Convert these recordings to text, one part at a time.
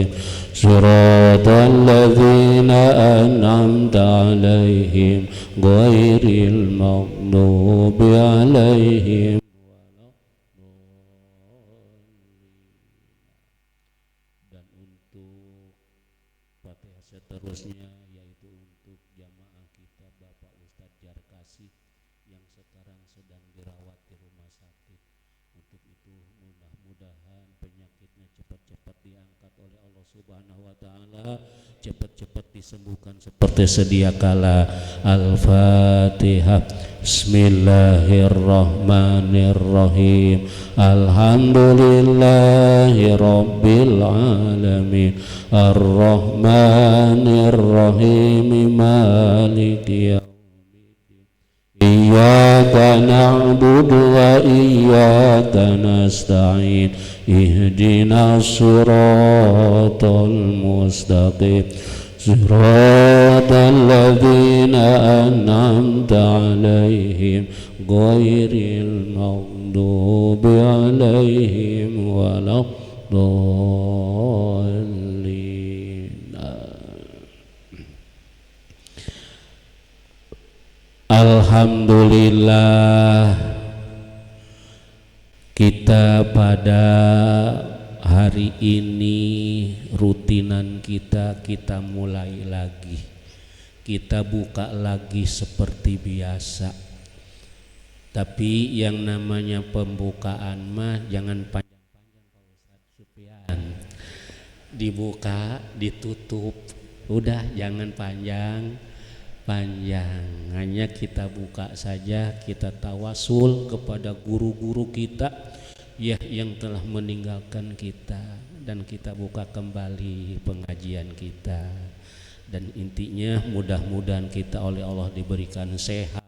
المستقيم صراط الذين أنعمت عليهم غير المغضوب عليهم. Dan untuk Fatihah seterusnya yaitu untuk jamaah kita Bapak Ustadz Jarkasi yang sekarang sedang dirawat di rumah sakit. Untuk itu mudah-mudahan penyakitnya cepat-cepat diangkat oleh Allah Subhanahu wa taala, cepat-cepat disembuhkan seperti sedia kala. Al-Fatihah. Bismillahirrahmanirrahim. Alhamdulillahi rabbil alamin. Ar-Rahmanir-Rahim. Maliki yaumiddin. Iyyaka na'budu wa iyyaka nasta'in. Ihdinas siratal mustaqim. Siratal ladzina an'amta 'alaihim ghairil maghdubi 'alaihim waladdallin. Alhamdulillah, kita pada hari ini rutinan kita mulai lagi, kita buka lagi seperti biasa. Tapi yang namanya pembukaan mah jangan panjang-panjang Pak Ustadz Supian. Dibuka, ditutup, udah jangan panjang-panjang. Hanya kita buka saja, kita tawasul kepada guru-guru kita ya yang telah meninggalkan kita, dan kita buka kembali pengajian kita. Dan intinya mudah-mudahan kita oleh Allah diberikan sehat,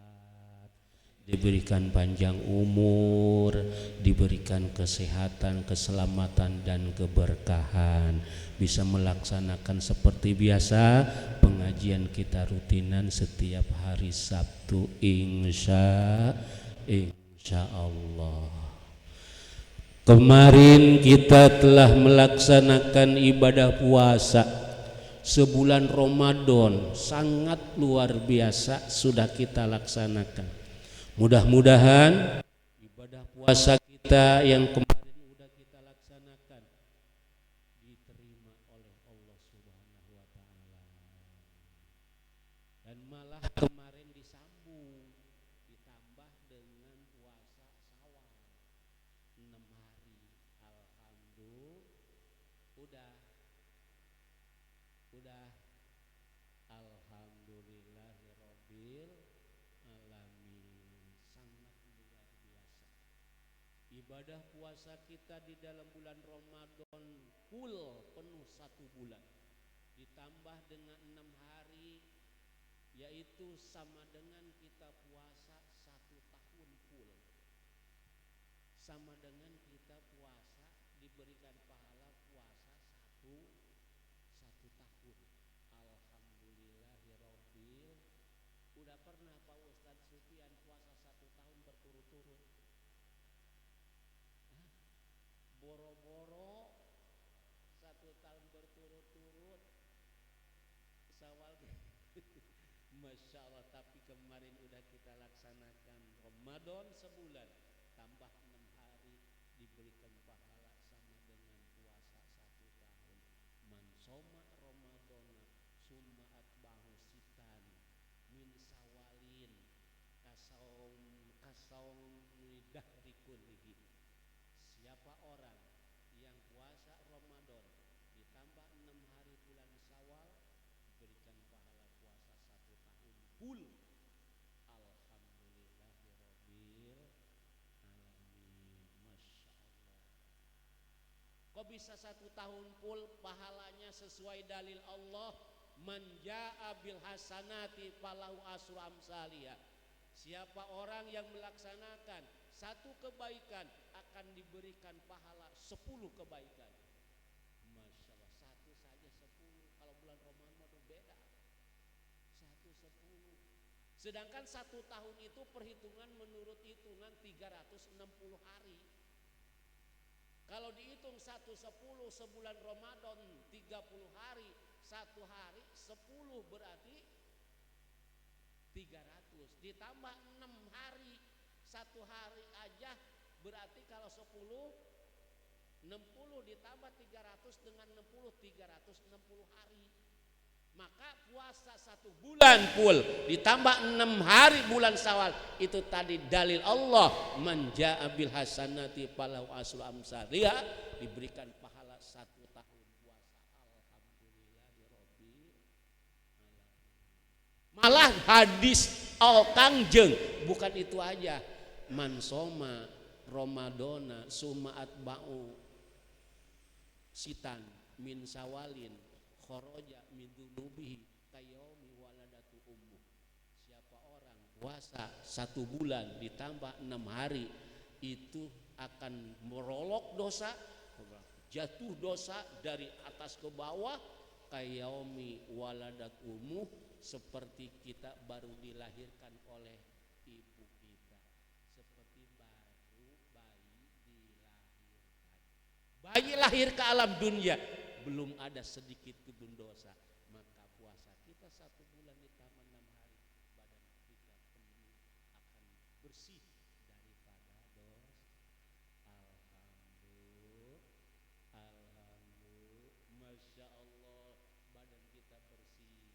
diberikan panjang umur, diberikan kesehatan, keselamatan dan keberkahan, bisa melaksanakan seperti biasa pengajian kita rutinan setiap hari Sabtu insya Allah. Kemarin kita telah melaksanakan ibadah puasa sebulan Ramadan, sangat luar biasa sudah kita laksanakan. Mudah-mudahan ibadah puasa kita yang kemarin sudah kita laksanakan diterima oleh Allah Subhanahu wa taala. Dan malah kemarin disambung ditambah dengan puasa Syawal 6 hari. Udah alhamdulillahirabbil alamin. Sangat luar biasa ibadah puasa kita di dalam bulan Ramadan, full penuh 1 bulan ditambah dengan 6 hari, yaitu sama dengan kita puasa 1 tahun full, sama dengan kita puasa diberikan pahala puasa satu tahun. Alhamdulillahirabbil. Udah pernah Pak Ustadz Sufian puasa 1 tahun berturut-turut? Boro-boro 1 tahun berturut-turut Syawal. Masya Allah. Tapi kemarin udah kita laksanakan Ramadan sebulan tambah 6 hari diberikan pahala sama dengan puasa 1 tahun. Man soma Ramadana summa atbahu sitan min sawalin kasaum dahri kullihi. Siapa orang yang puasa Ramadan ditambah 6 hari bulan Syawal diberikan pahala puasa 1 tahun full. Alhamdulillahirabbil alamin. Masya Allah. Kok bisa 1 tahun full pahalanya sesuai dalil Allah? Man jaa bil hasanati falahu asru amsaliyah. Siapa orang yang melaksanakan 1 kebaikan akan diberikan pahala 10 kebaikan. Masya Allah. 1 saja 10. Kalau bulan Ramadan beda, 1 10. Sedangkan 1 tahun itu perhitungan menurut hitungan 360 hari. Kalau dihitung 1 10 sebulan Ramadan 360 satu hari 10 berarti 300 ditambah 6 hari, satu hari aja berarti kalau 60 ditambah 300 dengan 360 hari. Maka puasa 1 bulan full ditambah 6 hari bulan Syawal, itu tadi dalil Allah, man jaa bil hasanati falahu asyru amsalihha, diberikan pahala 1 tahun puasa. Alhamdulillahirabbil alamin. Malah hadis Kangjeng bukan itu aja, man soma Ramadana summa atba'u sitan min sawalin kharaja min dzunubihi kayaumi waladatu ummu. Siapa orang puasa 1 bulan ditambah 6 hari, itu akan merolok dosa, jatuh dosa dari atas ke bawah, kayaumi waladat ummu, seperti kita baru dilahirkan oleh ibu kita, seperti bayi dilahirkan. Bayi lahir ke alam dunia belum ada sedikit pun dosa, maka puasa kita 1 bulan ditambah 6 hari, badan kita penuh akan bersih daripada dosa. Alhamdulillah, masya Allah, badan kita bersih.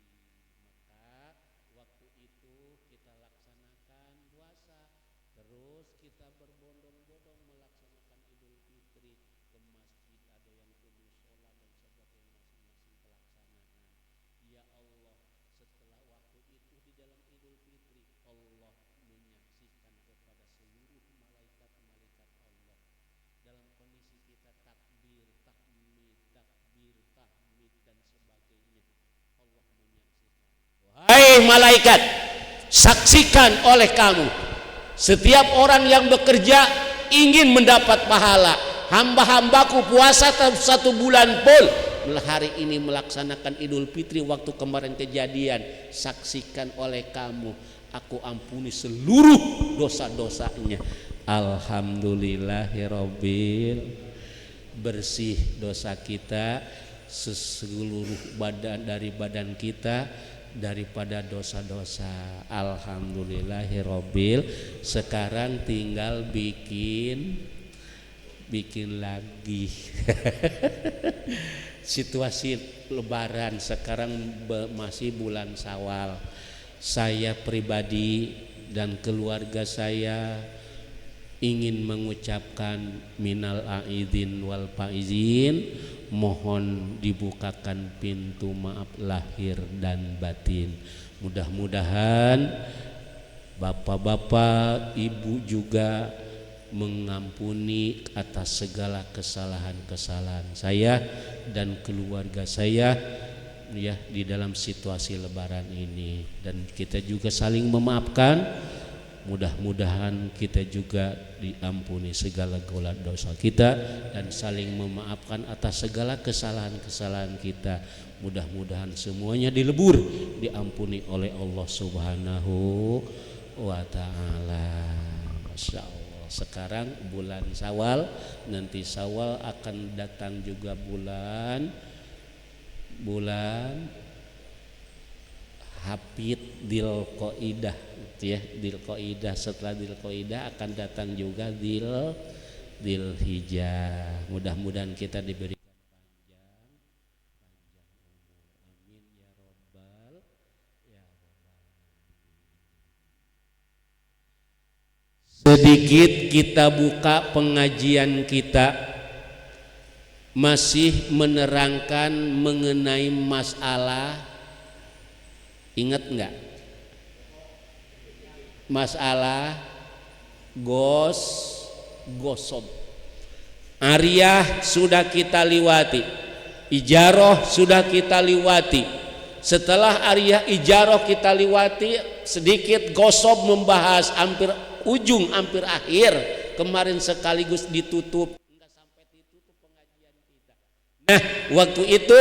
Maka waktu itu kita laksanakan puasa, terus kita berbondong-bondong melaksanakan Idul Fitri, ke masjid ada yang ke musola dan sebagainya, masing-masing pelaksanaan. Ya Allah, setelah waktu itu di dalam Idul Fitri, Allah menyaksikan kepada seluruh malaikat-malaikat Allah dalam kondisi kita takbir, tahmid dan sebagainya. Allah menyaksikan. Wahai malaikat, saksikan oleh kamu, setiap orang yang bekerja ingin mendapat pahala. Hamba-hambaku puasa 1 bulan full, hari ini melaksanakan Idul Fitri, waktu kemarin kejadian, saksikan oleh kamu, aku ampuni seluruh dosa-dosanya. Alhamdulillahirabbil, bersih dosa kita seluruh badan, dari badan kita daripada dosa-dosa. Alhamdulillahirabbil. Sekarang tinggal bikin lagi. Situasi lebaran sekarang masih bulan Syawal. Saya pribadi dan keluarga saya ingin mengucapkan minal aidin wal faizin, mohon dibukakan pintu maaf lahir dan batin. Mudah-mudahan bapak-bapak, ibu juga mengampuni atas segala kesalahan-kesalahan saya dan keluarga saya ya di dalam situasi lebaran ini, dan kita juga saling memaafkan. Mudah-mudahan kita juga diampuni segala dosa kita dan saling memaafkan atas segala kesalahan-kesalahan kita. Mudah-mudahan semuanya dilebur, diampuni oleh Allah Subhanahu wa ta'ala. Masya Allah. Sekarang bulan Syawal, nanti Syawal akan datang juga bulan Hafid Dzulqa'dah, ya, Dzulqa'dah. Setelah Dzulqa'dah akan datang juga Dzulhijjah. Mudah-mudahan kita diberi panjang umur. Amin ya rabbal Sedikit kita buka pengajian kita, masih menerangkan mengenai masalah, ingat enggak? Masalah gosok. Ariyah sudah kita liwati, ijaroh sudah kita liwati. Setelah ariyah ijaroh kita liwati, sedikit gosok membahas hampir ujung, hampir akhir. Kemarin sekaligus ditutup, enggak sampai ditutup pengajian kita. Nah, waktu itu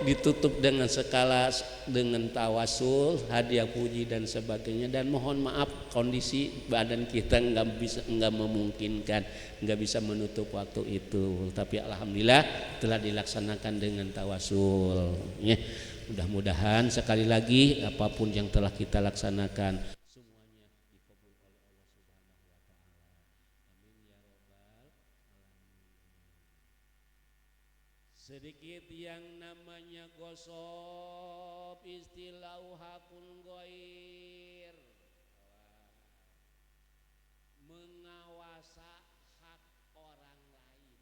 ditutup dengan skala dengan tawasul, hadiah puji dan sebagainya. Dan mohon maaf kondisi badan kita nggak memungkinkan, nggak bisa menutup waktu itu. Tapi alhamdulillah telah dilaksanakan dengan tawasul. Ya, mudah-mudahan sekali lagi apapun yang telah kita laksanakan semuanya dikabul oleh Allah Subhanahu wa taala. Amin ya rabbal alamin. Sedikit yang namanya gosop istilah hakun goir, mengawasa hak orang lain,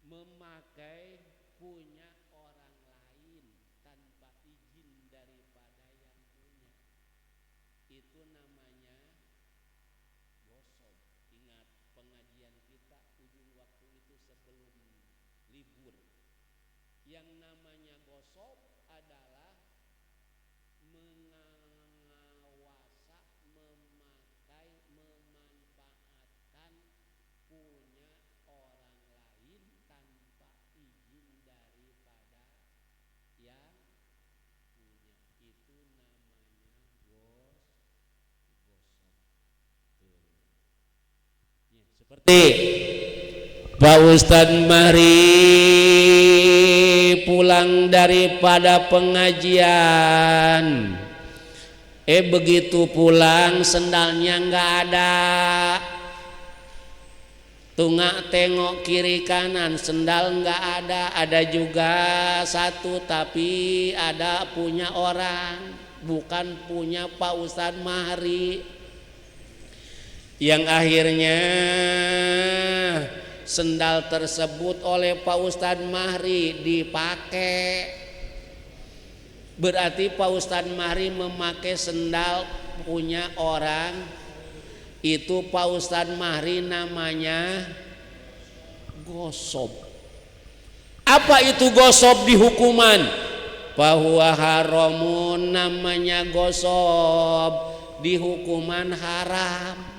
memakai punya orang lain tanpa izin daripada yang punya, itu namanya gosop. Ingat pengajian kita ujung waktu itu sebelum libur. Yang namanya gosop adalah mengawasa, memakai, memanfaatkan punya orang lain tanpa izin daripada yang punya. Itu namanya gosop. Ya, seperti Pak Ustadz Mahri pulang daripada pengajian, begitu pulang sendalnya nggak ada, tengok tengok kiri kanan sendal nggak ada, ada juga satu tapi ada punya orang, bukan punya Pak Ustadz Mahri, yang akhirnya sendal tersebut oleh Pak Ustadz Mahri dipakai. Berarti Pak Ustadz Mahri memakai sendal punya orang, itu Pak Ustadz Mahri namanya gosop. Apa itu gosop di hukuman? Bahwa haramun, namanya gosop di hukuman haram.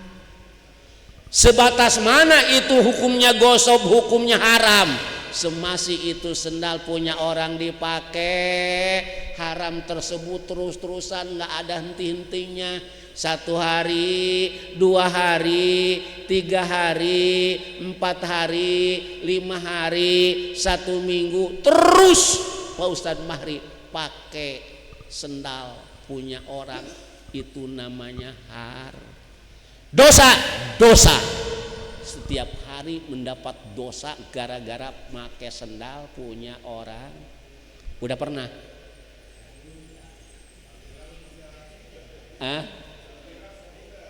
Sebatas mana itu hukumnya gosop, hukumnya haram? Semasi itu sendal punya orang dipakai, haram tersebut terus-terusan, nggak ada henti-hentinya. 1 hari, 2 hari, 3 hari, 4 hari, 5 hari, 1 minggu, terus Pak Ustadz Mahri pakai sendal punya orang, itu namanya haram. Dosa, dosa. Setiap hari mendapat dosa gara-gara pakai sendal punya orang. Udah pernah?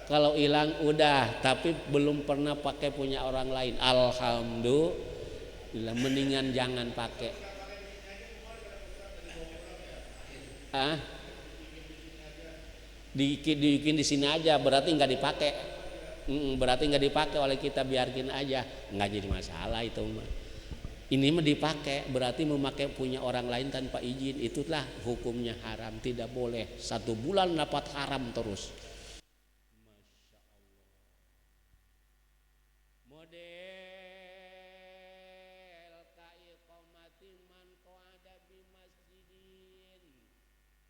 Kalau hilang udah, tapi belum pernah pakai punya orang lain. Alhamdulillah, mendingan jangan pakai. Dibikin di sini aja, berarti nggak dipakai. Berarti nggak dipakai oleh kita, biarkin aja, nggak jadi masalah itu mah. Ini mah dipakai, berarti memakai punya orang lain tanpa izin, itulah hukumnya haram, tidak boleh. 1 bulan dapat haram terus. Masya Allah. Model kaiqomati man qa'ada bi masjidin.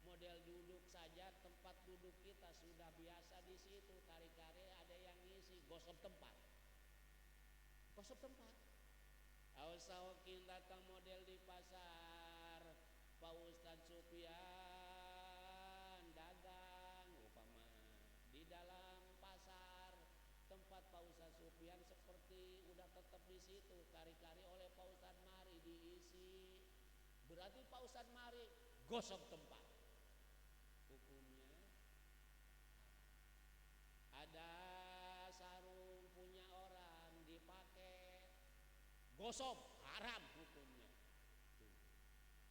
Model duduk saja, tempat duduk kita sudah biasa di situ, kari-kari ada yang ngisi, gosok tempat. Gosok tempat. Ausawakin datang model di pasar, Pak Ustadz Sufyan dagang upama di dalam pasar, tempat Pak Ustadz Sufyan seperti udah tetap di situ, kari-kari oleh Pak Ustadz Mahri diisi, berarti Pak Ustadz Mahri gosok tempat. Hukumnya ada sarung punya orang dipakai, gosok, haram hukumnya.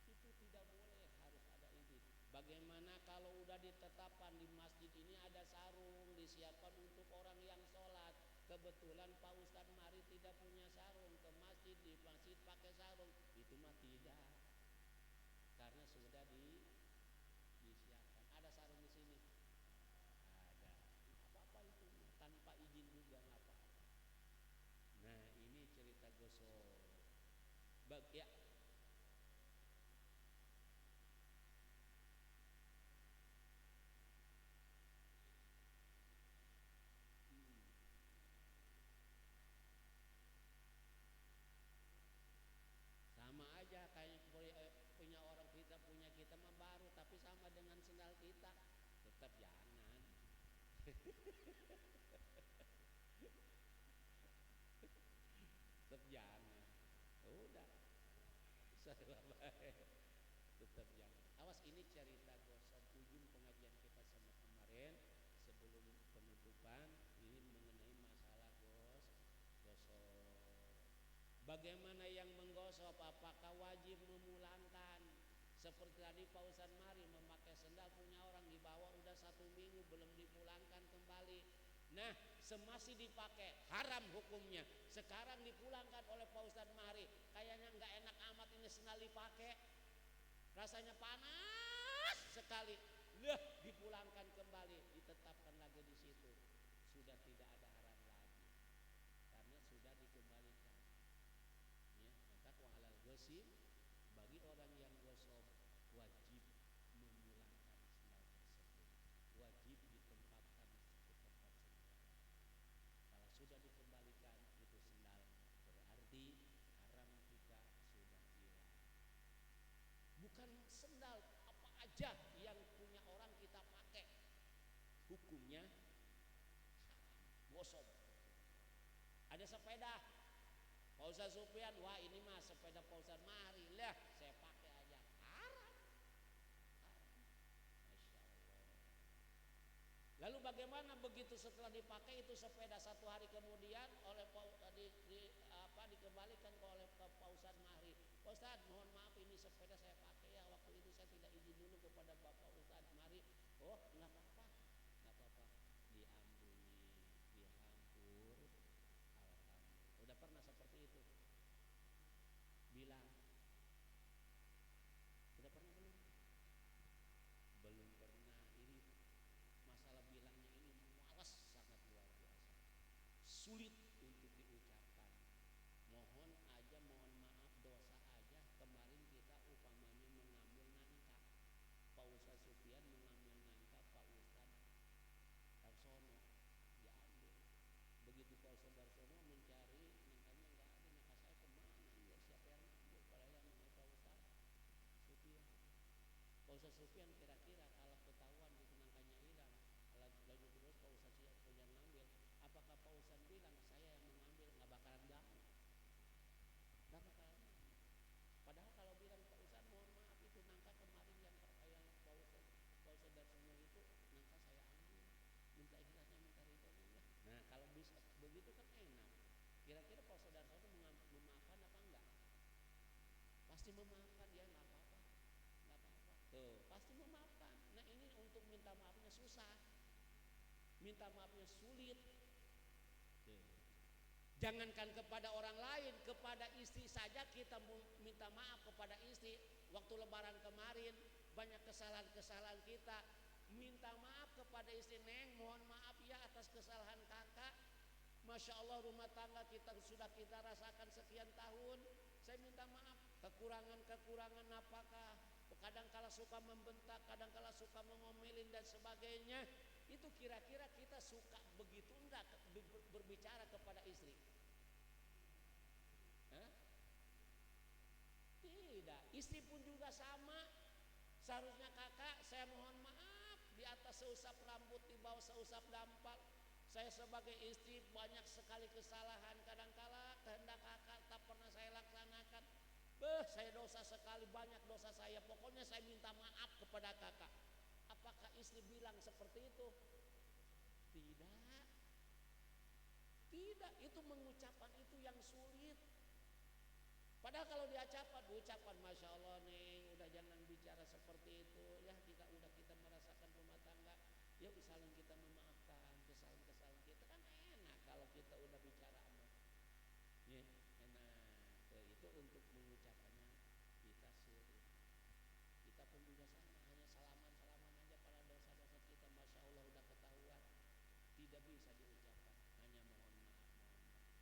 Itu tidak boleh, harus ada izin. Bagaimana kalau udah ditetapkan di masjid ini ada sarung disiapkan untuk orang yang sholat, kebetulan Pak Ustadz Mahri tidak punya sarung, ke masjid, di masjid pakai sarung, itu mah tidak, karena sudah disiapkan. Ada sarung di sini, ada, apa-apa itu tanpa izin juga nggak apa-apa. Nah, ini cerita gosok. Ya, sama dengan sendal kita, tetap jangan. Tetap jangan. Udah, salah baik. Tetap jangan. Awas, ini cerita gosok ujung pengajian kita sama kemarin sebelum penutupan ini mengenai masalah gosok. Bagaimana yang menggosok? Apakah wajib memulangkan? Seperti tadi Pak Ustadz Mari memakai sendal punya orang dibawa udah 1 minggu belum dipulangkan kembali. Nah, semasih dipakai haram hukumnya. Sekarang dipulangkan oleh Pak Ustadz Mari, kayaknya nggak enak amat ini sendal dipakai. Rasanya panas sekali. Lah, dipulangkan kembali, ditetapkan lagi di situ. Sudah tidak ada haram lagi. Karena sudah dikembalikan. Ya, maka wa'alal ghasim, bagi orang yang gosok wajib memulangkan sendal tersebut. Wajib ditempatkan ke tempat semula. Kalau sudah dikembalikan itu sendal, berarti haram kita sudah hilang. Bukan sendal, apa aja yang punya orang kita pakai, hukumnya haram, gosok. Ada sepeda Pak Ustadz Supian, wah ini mah sepeda Pak Ustadz Mari, lah saya pakai aja, haram. Masya Allah. Lalu bagaimana begitu setelah dipakai itu sepeda 1 hari kemudian oleh dikembalikan oleh Pak Ustadz Mari. Pak Ustadz, mohon maaf ini sepeda saya pakai ya, waktu itu saya tidak izin dulu kepada Bapak Ustadz Mari. Oh, nggak apa-apa, nggak apa-apa, diampuni, dihampur. Alhamdulillah. Udah pernah seperti itu? Bilang, udah pernah belum? Belum pernah. Ini masalah bilangnya ini malas sangat luar biasa, sulit untuk diucapkan. Mohon maaf, dosa aja. Kemarin kita upamanya mengambil nangka, Pak Ustadz Supian mengambil nangka Pak Ustadz Darsono, diambil. Begitu Pak Ustadz Darsono mencari nangkanya nggak ada, nangka saya kemana ya, siapa yang ambil? Kalau yang mengambil Pak Ustadz Supian. Pak Ustadz Supian kira-kira kalau ketahuan gitu nangkanya hilang, lalu terus Pak Ustadz yang ngambil, apakah Pak Ustadz bilang saya yang mengambil? Nggak bakalan bangun. Nggak bakalan. Padahal kalau bilang Pak Ustadz mohon maaf itu nangka kemarin yang Pak Ustadz Darsono itu nangka saya ambil, minta ikhlasnya, minta ridhonya. Nah kalau bisa begitu kan enak. Kira-kira Pak Ustadz Darsono memaafkan apa enggak? Pasti memaafkan ya, nggak apa-apa, nggak apa-apa. Tuh pasti memaafkan. Nah ini untuk minta maafnya susah, minta maafnya sulit. Tuh. Jangankan kepada orang lain, kepada istri saja kita minta maaf kepada istri. Waktu lebaran kemarin banyak kesalahan-kesalahan kita, minta maaf kepada istri, Neng mohon maaf ya atas kesalahan kakak. Masya Allah rumah tangga kita sudah kita rasakan sekian tahun, saya minta maaf. Kekurangan apakah, kadang-kala suka membentak, kadang-kala suka mengomelin dan sebagainya. Itu kira-kira kita suka begitu enggak berbicara kepada istri? Hah? Tidak. Istri pun juga sama. Seharusnya kakak saya mohon maaf di atas seusap rambut, di bawah seusap dampal. Saya sebagai istri banyak sekali kesalahan, kadang-kala kehendak kakak tak pernah saya laksanakan. Saya dosa sekali, banyak dosa saya. Pokoknya saya minta maaf kepada kakak. Apakah istri bilang seperti itu? Tidak. Tidak, itu mengucapkan itu yang sulit. Padahal kalau ucapan Masya Allah nih, udah jangan bicara seperti itu. Ya jika udah kita merasakan rumah tangga, yuk saling kita memaafkan kesalahan-kesalahan kita, kan enak kalau kita udah bicara sama. Ya, enak. Itu untuk mengucapkannya kita sulit. Kita pun juga sama, hanya salaman-salaman aja pada dosa-dosa kita, Masya Allah udah ketahuan, tidak bisa diucapkan, hanya mohon maaf.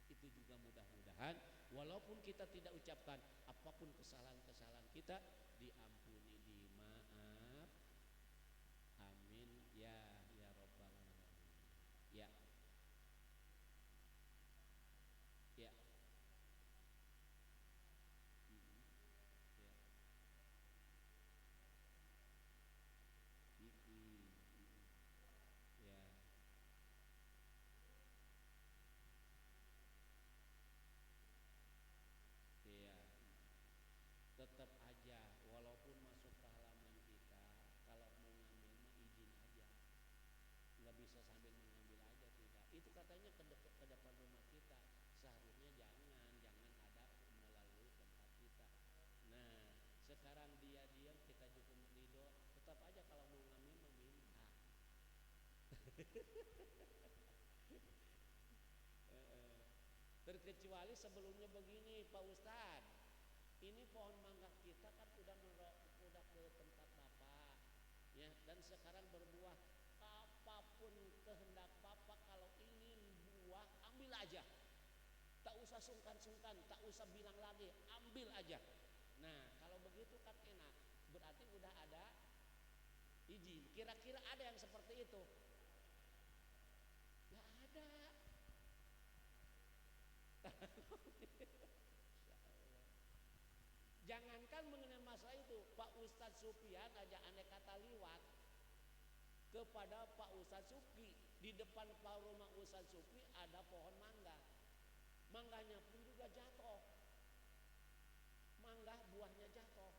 Itu juga mudah-mudahan walaupun kita tidak ucapkan, apapun kesalahan-kesalahan kita diampuni, dimaaf. Amin ya robbal alamin. Ya. Ya. Ya. katanya ke depan rumah kita. Seharusnya jangan ada melalui tempat kita. Nah, sekarang dia diam, kita cukup ridho, tetap aja kalau mau ngambil meminta. Terkecuali sebelumnya begini Pak Ustadz, ini pohon mangga kita kan udah ke tempat Bapak ya, dan sekarang berbuah. Apapun kehendak Bapak, kalau ingin buah ambil aja, tak usah sungkan-sungkan, tak usah bilang lagi, ambil aja. Nah kalau begitu kan enak, berarti udah ada izin. Kira-kira ada yang seperti itu? Gak ada. Jangankan mengenai masalah itu, Pak Ustadz Supian aja aneh kata liwat kepada Pak Ustadz Suki. Di depan Pak rumah Ustadz Suki ada pohon mangga, mangganya pun juga jatuh, mangga buahnya jatuh.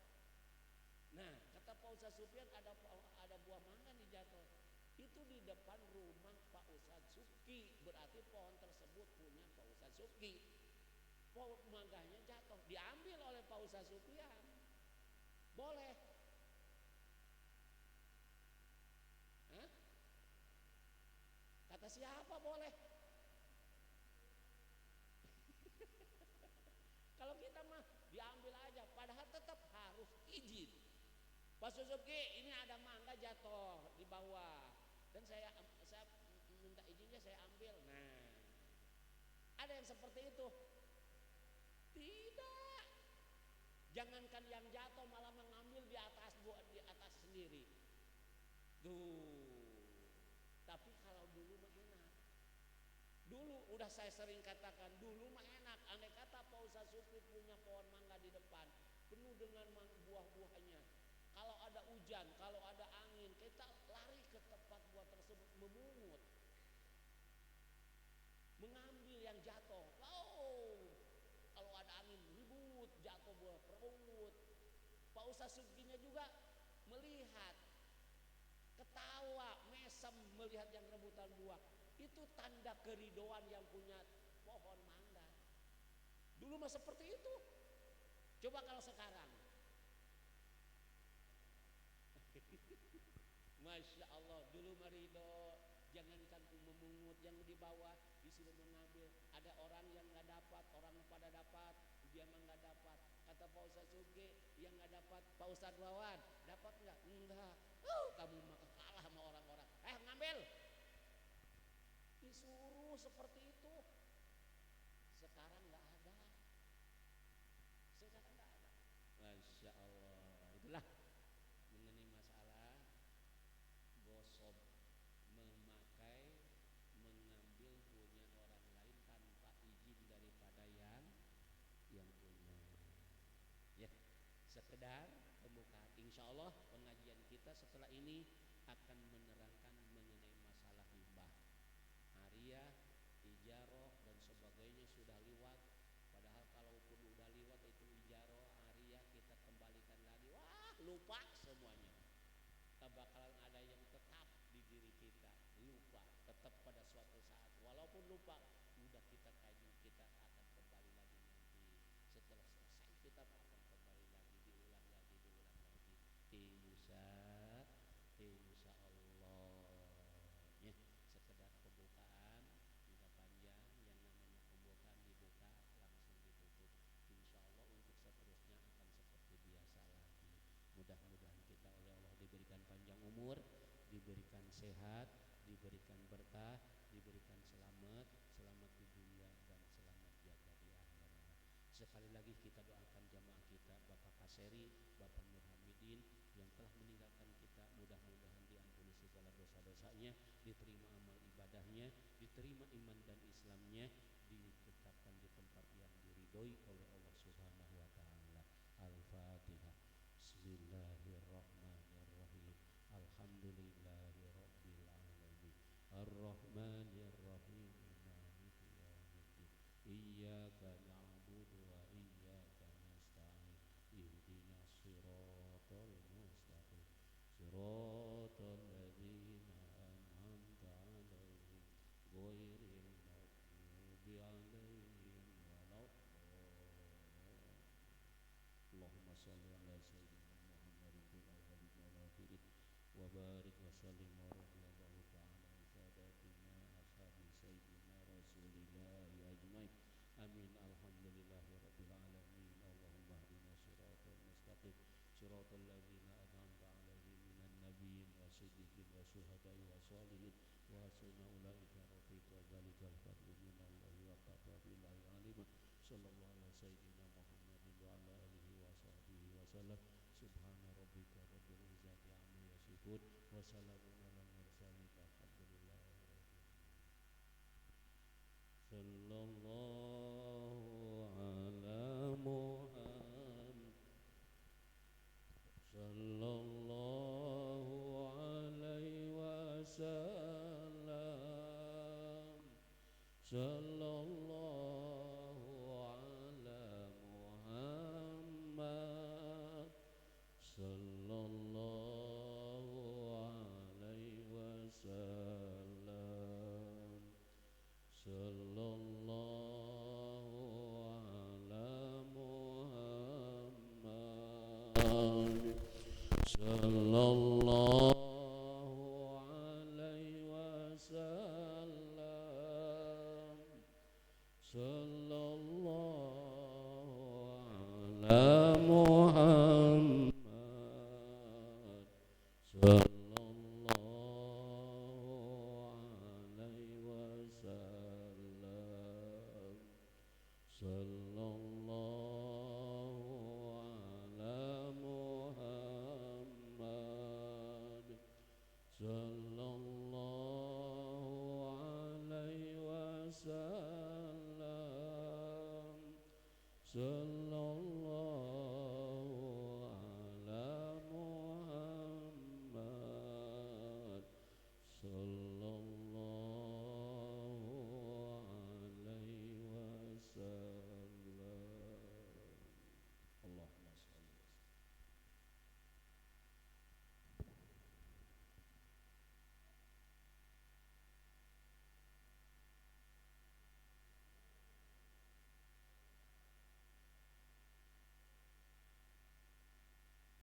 Nah kata Pak Ustadz Supian ada buah mangga nih jatuh, itu di depan rumah Pak Ustadz Suki, berarti pohon tersebut punya Pak Ustadz Suki. Pohon mangganya jatuh, diambil oleh Pak Ustadz Supian, boleh? Hah? Kata siapa boleh? Kalau kita mah diambil aja, padahal tetap harus izin. Pak Suzuki, ini ada mangga jatuh di bawah, dan saya minta izinnya, saya ambil. Nah, ada yang seperti itu? Tidak. Jangankan yang jatuh, malah mengambil di atas sendiri. Tuh. Tapi kalau dulu mah enak. Dulu udah saya sering katakan, dulu mah enak. Andai kata Pak Ustadz Supri punya pohon mangga di depan, penuh dengan buah-buahnya. Kalau ada hujan, kalau ada angin, kita lari ke tempat buah tersebut, memungut, mengambil yang jatuh. Oh, kalau ada angin ribut, jatuh buah perut. Pak Ustadz Sukinya juga melihat, ketawa, mesem melihat yang rebutan buah. Itu tanda keridoan yang punya pohon mangga. Dulu mah seperti itu. Coba kalau sekarang. Masya Allah, dulu marido, jangankan memungut, yang di bawah disuruh mengambil. Ada orang yang nggak dapat, orang pada dapat, dia mah nggak dapat. Kata Pak Ustadz Suge, yang nggak dapat Pak Ustadz Wawan, dapat nggak? Enggak. Kamu mah kalah sama orang-orang. Ngambil. Disuruh seperti itu. Sekarang nggak ada. Sekarang nggak ada. Masya Allah. Itulah mengenai masalah gosok, memakai, mengambil punya orang lain tanpa izin daripada yang punya. Ya, sekedar pembukaan. Insya Allah pengajian kita setelah ini akan menerangkan mengenai masalah hibah, hariah, ijaroh dan sebagainya sudah lewat. Padahal kalaupun udah lewat itu ijaroh, hariah, kita kembalikan lagi, wah lupa semuanya. Bakalan ada yang tetap di diri kita, lupa tetap pada suatu saat. Walaupun lupa, udah kita kaji, kita akan kembali lagi nanti. Setelah selesai kita akan kembali lagi, diulang lagi. Insya Allah. Ya, sekedar pembukaan, tidak panjang. Yang namanya pembukaan dibuka, langsung ditutup. Insya Allah untuk seterusnya akan seperti biasa lagi. Mudah-mudahan kita oleh Allah diberikan panjang umur, diberikan sehat, diberikan berkah, diberikan selamat di dunia dan selamat juga di akhirat. Sekali lagi kita doakan jamaah kita, Bapak Kaseri, Bapak Nur Hamidin yang telah meninggalkan kita, mudah-mudahan diampuni segala dosa-dosanya, diterima amal ibadahnya, diterima iman dan Islamnya, ditetapkan di tempat yang diridhoi oleh Allah Subhanahu wa taala. Al-Fatihah. Bismillahirrahmanirrahim. Alhamdulillahirabbil alamin. Arrahmanirrahim. Maliki yaumiddin. Iyyaka na'budu wa iyyaka nasta'in. Ihdinas siratal mustaqim. Siratal ladzina an'amta 'alaihim ghairil barik wa sallim wa radhiyallahu ta'ala an sadatina ashabi sayyidina rasulillahi ajmain. Amin. Alhamdulillahi rabbil alamin. Allahumma hdina siratal mustaqim siratal ladzina an'amta 'alaihim minan nabiyyin wasiddiqin wasyuhada'i wassalihin wa hasuna ulaika rafiqa dzalikal fadlu minallahi wa kafa billahi alima. Sallallahu ala sayyidina Muhammadin wa ala alihi wa sahbihi wa sallam. Subhana rabbika rabbil izzati amma yasifun wa salamun alal mursalin walhamdulillahi rabbil alamin. Sallallahu ala Muhammad sallallahu alaihi wasallam. Sallallahu ala Muhammad sallallahu alaihi wasallam. Sallallahu ala Muhammad sallallahu alaihi wasallam. Sallallahu ala Muhammad sallallahu alaihi wasallam. Sallallahu ala Muhammad sallallahu alaihi wasallam.